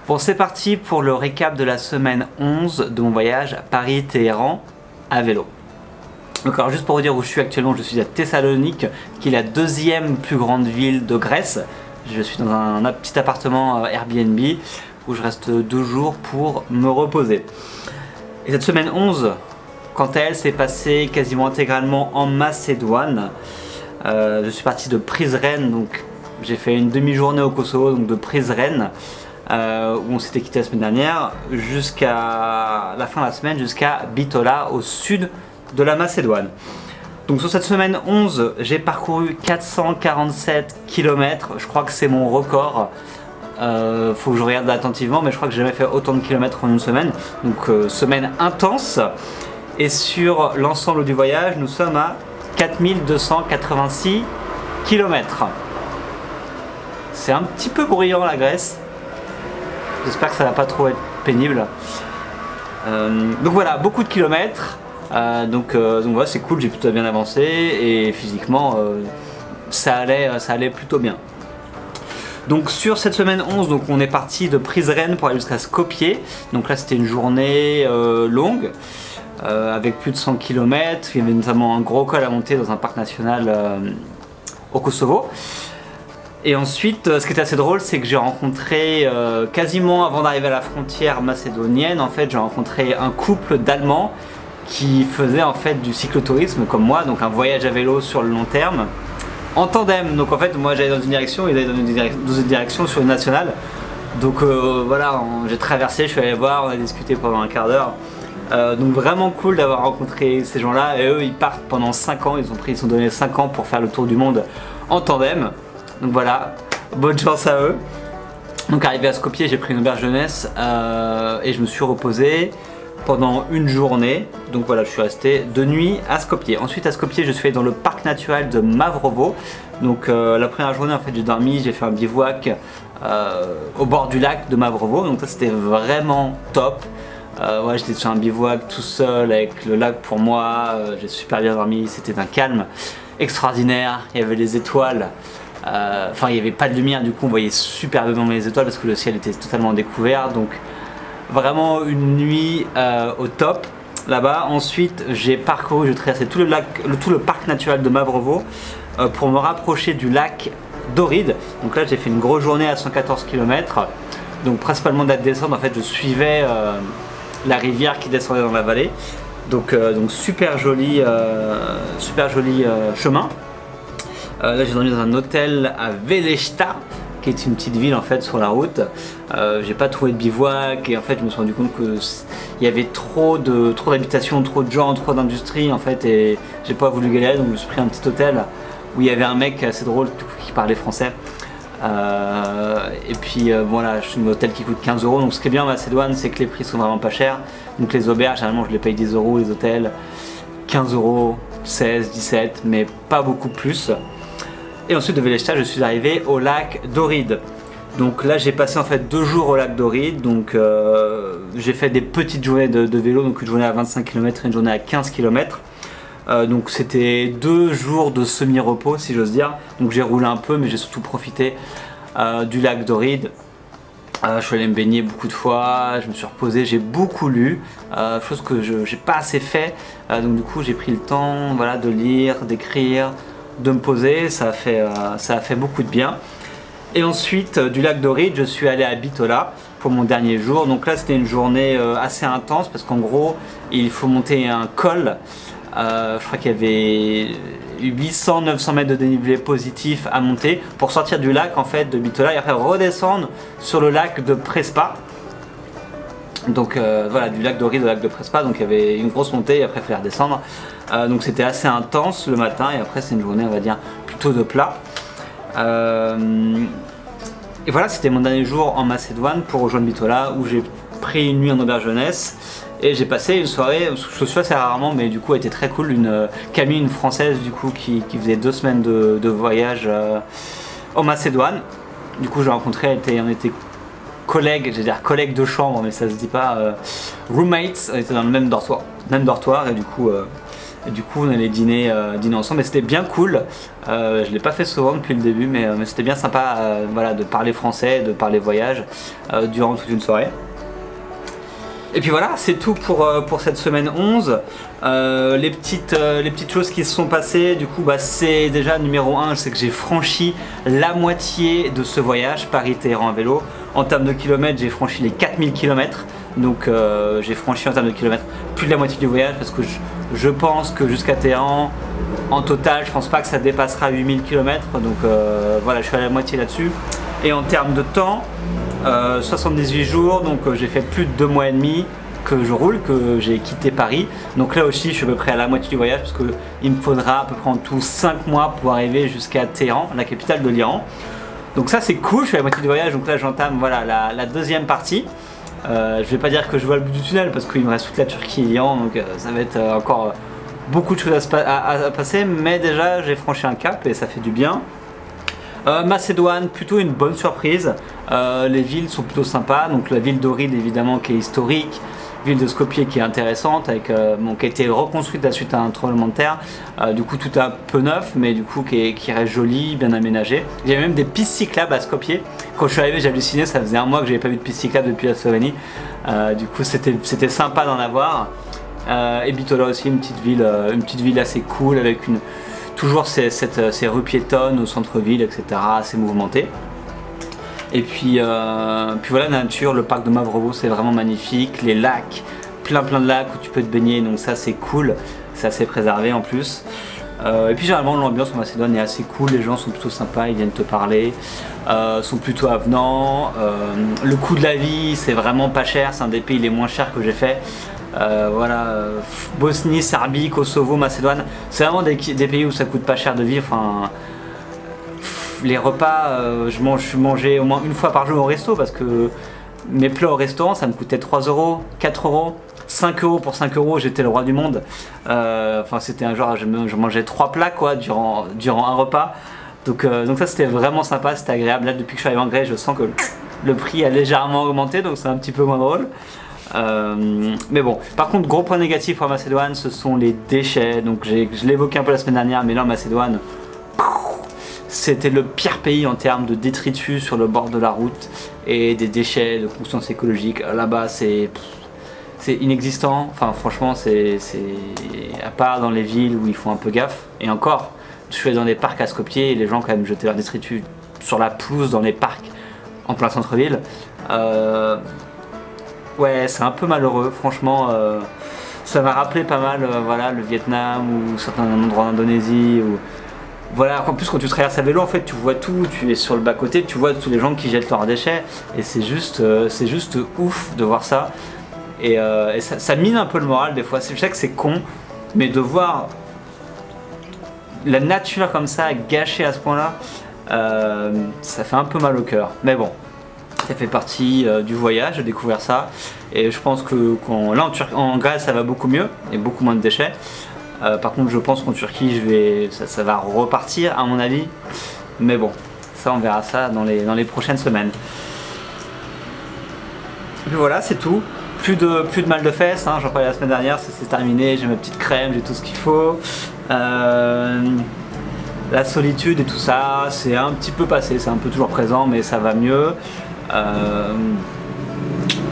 Bon, c'est parti pour le récap de la semaine 11 de mon voyage Paris-Téhéran à vélo. Donc alors juste pour vous dire où je suis actuellement, je suis à Thessalonique, qui est la deuxième plus grande ville de Grèce. Je suis dans un petit appartement Airbnb où je reste 2 jours pour me reposer. Et cette semaine 11, quant à elle, s'est passée quasiment intégralement en Macédoine. Je suis parti de Prizren, donc j'ai fait une demi-journée au Kosovo, donc de Prizren, où on s'était quitté la semaine dernière, jusqu'à la fin de la semaine, jusqu'à Bitola, au sud de la Macédoine. Donc sur cette semaine 11, j'ai parcouru 447 km, je crois que c'est mon record. Faut que je regarde attentivement, mais je crois que j'ai jamais fait autant de kilomètres en une semaine. Donc semaine intense. Et sur l'ensemble du voyage, nous sommes à 4286 km. C'est un petit peu bruyant la Grèce. J'espère que ça va pas trop être pénible. Donc voilà, beaucoup de kilomètres. Donc voilà, c'est cool, j'ai plutôt bien avancé et physiquement ça allait plutôt bien. Donc sur cette semaine 11, donc on est parti de Prizren pour aller jusqu'à Skopje. Donc là c'était une journée longue avec plus de 100 km. Il y avait notamment un gros col à monter dans un parc national au Kosovo. Et ensuite, ce qui était assez drôle, c'est que j'ai rencontré quasiment avant d'arriver à la frontière macédonienne, en fait j'ai rencontré un couple d'Allemands qui faisait en fait du cyclotourisme comme moi, donc un voyage à vélo sur le long terme en tandem. Donc en fait moi j'allais dans une direction, ils allaient dans une direction sur une nationale. Donc voilà, j'ai traversé, je suis allé voir, on a discuté pendant un quart d'heure. Donc vraiment cool d'avoir rencontré ces gens là, et eux ils partent pendant 5 ans, ils sont donné 5 ans pour faire le tour du monde en tandem. Donc voilà, bonne chance à eux. Donc arrivé à Skopje, j'ai pris une auberge jeunesse et je me suis reposé pendant une journée. Donc voilà, je suis resté 2 nuits à Skopje. Ensuite à Skopje, je suis allé dans le parc naturel de Mavrovo. Donc la première journée en fait j'ai dormi, j'ai fait un bivouac au bord du lac de Mavrovo. Donc ça c'était vraiment top. Ouais, j'étais sur un bivouac tout seul avec le lac pour moi, j'ai super bien dormi, c'était un calme extraordinaire, il y avait les étoiles. Enfin il n'y avait pas de lumière, du coup on voyait super bien les étoiles parce que le ciel était totalement découvert. Donc vraiment une nuit au top là-bas. Ensuite j'ai traversé tout le parc naturel de Mavrovo pour me rapprocher du lac d'Ohrid. Donc là j'ai fait une grosse journée à 114 km. Donc principalement de la descente, en fait je suivais la rivière qui descendait dans la vallée. Donc super joli chemin. Là j'ai dormi dans un hôtel à Veleshta, qui est une petite ville en fait sur la route. J'ai pas trouvé de bivouac et en fait je me suis rendu compte que il y avait trop d'habitations, trop de gens, trop d'industrie en fait, et j'ai pas voulu galérer, donc je me suis pris un petit hôtel où il y avait un mec assez drôle qui parlait français. Et puis voilà, je suis dans un hôtel qui coûte 15 €. Donc ce qui est bien en Macédoine, c'est que les prix sont vraiment pas chers. Donc les auberges, généralement je les paye 10 €, les hôtels 15 €, 16, 17, mais pas beaucoup plus. Et ensuite de Veleshta, je suis arrivé au lac d'Ohrid. Donc là j'ai passé en fait 2 jours au lac d'Ohrid. Donc j'ai fait des petites journées de vélo, donc une journée à 25 km et une journée à 15 km. Donc c'était 2 jours de semi-repos si j'ose dire. Donc j'ai roulé un peu, mais j'ai surtout profité du lac d'Ohrid. Je suis allé me baigner beaucoup de fois, je me suis reposé, j'ai beaucoup lu, chose que je n'ai pas assez fait. Donc du coup j'ai pris le temps, voilà, de lire, d'écrire, de me poser, ça a fait beaucoup de bien. Et ensuite du lac d'Ohrid, je suis allé à Bitola pour mon dernier jour. Donc là c'était une journée assez intense parce qu'en gros il faut monter un col. Je crois qu'il y avait 800-900 mètres de dénivelé positif à monter pour sortir du lac en fait de Bitola et après redescendre sur le lac de Prespa. Donc voilà, du lac d'Ohrid au lac de Prespa, donc il y avait une grosse montée et après il fallait redescendre. Donc c'était assez intense le matin et après c'est une journée on va dire plutôt de plat. Et voilà, c'était mon dernier jour en Macédoine pour rejoindre Bitola, où j'ai pris une nuit en auberge jeunesse. Et j'ai passé une soirée, je suis assez rarement, mais du coup elle était très cool, Camille, une française du coup qui faisait 2 semaines de voyage en Macédoine. Du coup j'ai rencontré, on était collègues, j'allais dire collègues de chambre, mais ça se dit pas, roommates, on était dans le même dortoir et du coup Et du coup on allait dîner ensemble et c'était bien cool. Je l'ai pas fait souvent depuis le début, mais c'était bien sympa voilà, de parler français, de parler voyage durant toute une soirée. Et puis voilà, c'est tout pour cette semaine 11. Les petites choses qui se sont passées, du coup c'est déjà numéro 1, c'est que j'ai franchi la moitié de ce voyage Paris-Téhéran à vélo. En termes de kilomètres, j'ai franchi les 4000 km. Donc j'ai franchi en termes de kilomètres plus de la moitié du voyage, parce que je pense que jusqu'à Téhéran, en total, je pense pas que ça dépassera 8000 km. Donc voilà, je suis à la moitié là-dessus. Et en termes de temps, 78 jours, donc j'ai fait plus de 2 mois et demi que je roule, que j'ai quitté Paris. Donc là aussi je suis à peu près à la moitié du voyage, parce qu'il me faudra à peu près en tout 5 mois pour arriver jusqu'à Téhéran, la capitale de l'Iran. Donc ça c'est cool, je suis à la moitié du voyage, donc là j'entame voilà, la deuxième partie. Je vais pas dire que je vois le bout du tunnel, parce qu'il me reste toute la Turquie et l'Iran, donc ça va être encore beaucoup de choses à passer, mais déjà j'ai franchi un cap et ça fait du bien. Macédoine, plutôt une bonne surprise. Les villes sont plutôt sympas. Donc la ville d'Ohrid évidemment qui est historique, ville de Skopje qui est intéressante, qui a été reconstruite à suite à un tremblement de terre. Du coup tout est un peu neuf, mais du coup qui reste joli, bien aménagé. Il y avait même des pistes cyclables à Skopje. Quand je suis arrivé j'ai halluciné, ça faisait un mois que j'avais pas vu de piste cyclable depuis la Slovénie. Du coup c'était sympa d'en avoir. Et Bitola aussi, une petite ville assez cool avec toujours ces rues piétonnes au centre-ville, etc., assez mouvementées. Et puis voilà, la nature, le parc de Mavrovo, c'est vraiment magnifique. Les lacs, plein de lacs où tu peux te baigner, donc ça c'est cool, c'est assez préservé en plus. Et puis généralement l'ambiance en Macédoine est assez cool, les gens sont plutôt sympas, ils viennent te parler, sont plutôt avenants. Le coût de la vie, c'est vraiment pas cher, c'est un des pays les moins chers que j'ai fait. Voilà, Bosnie, Serbie, Kosovo, Macédoine, c'est vraiment des pays où ça coûte pas cher de vivre. Enfin, les repas, je mangeais au moins une fois par jour au resto, parce que mes plats au restaurant ça me coûtait 3 euros, 4 euros, 5 euros. Pour 5 euros j'étais le roi du monde. Enfin c'était un genre, je mangeais 3 plats quoi durant un repas. Donc ça c'était vraiment sympa, c'était agréable. Là depuis que je suis arrivé en Grèce, je sens que le prix a légèrement augmenté, donc c'est un petit peu moins drôle. Mais bon, par contre gros point négatif pour Macédoine, ce sont les déchets. Donc je l'ai évoqué un peu la semaine dernière, mais là en Macédoine c'était le pire pays en termes de détritus sur le bord de la route et des déchets de conscience écologique. Là-bas c'est inexistant, enfin franchement c'est à part dans les villes où ils font un peu gaffe. Et encore, je suis allé dans des parcs à Skopje et les gens quand même jetaient leurs détritus sur la pelouse dans les parcs en plein centre-ville. Ouais, c'est un peu malheureux, franchement. Ça m'a rappelé pas mal voilà, le Vietnam ou certains endroits d'Indonésie. Voilà, en plus quand tu traverses à vélo, en fait, tu vois tout, tu es sur le bas-côté, tu vois tous les gens qui jettent leurs déchets, et c'est juste ouf de voir ça. Et ça mine un peu le moral des fois. Je sais que c'est con, mais de voir la nature comme ça gâchée à ce point-là, ça fait un peu mal au cœur. Mais bon, ça fait partie du voyage, de découvrir ça. Et je pense que là en Grèce ça va beaucoup mieux, et beaucoup moins de déchets. Par contre je pense qu'en Turquie ça va repartir à mon avis. Mais bon, ça on verra ça dans les prochaines semaines. Et puis voilà, c'est tout. Plus de mal de fesses, hein. J'en parlais la semaine dernière, c'est terminé, j'ai ma petite crème, j'ai tout ce qu'il faut. La solitude et tout ça, c'est un petit peu passé, c'est un peu toujours présent, mais ça va mieux.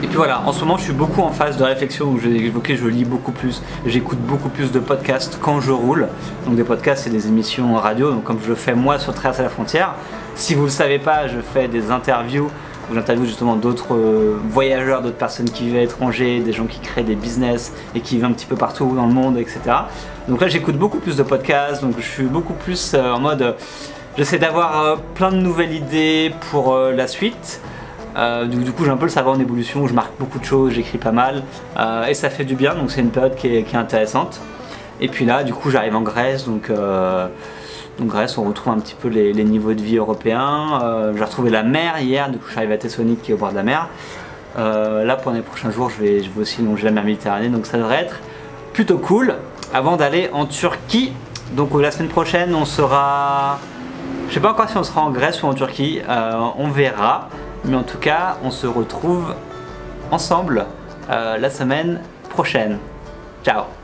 Et puis voilà, en ce moment je suis beaucoup en phase de réflexion où j'ai évoqué, je lis beaucoup plus, j'écoute beaucoup plus de podcasts quand je roule. Donc des podcasts, c'est des émissions radio, donc comme je le fais moi sur Traverser la frontière. Si vous ne le savez pas, je fais des interviews où j'interviewe justement d'autres voyageurs, d'autres personnes qui vivent à l'étranger, des gens qui créent des business et qui vivent un petit peu partout dans le monde, etc. Donc là j'écoute beaucoup plus de podcasts, donc je suis beaucoup plus en mode, j'essaie d'avoir plein de nouvelles idées pour la suite. Du coup j'ai un peu le cerveau en évolution où je marque beaucoup de choses, j'écris pas mal et ça fait du bien, donc c'est une période qui est intéressante. Et puis là du coup j'arrive en Grèce, donc Grèce on retrouve un petit peu les niveaux de vie européens. J'ai retrouvé la mer hier, du coup je suis arrivé à Thessalonique qui est au bord de la mer. Là pendant les prochains jours je vais aussi longer la mer Méditerranée, donc ça devrait être plutôt cool avant d'aller en Turquie. Donc la semaine prochaine on sera, je sais pas encore si on sera en Grèce ou en Turquie, on verra. Mais en tout cas, on se retrouve ensemble la semaine prochaine. Ciao!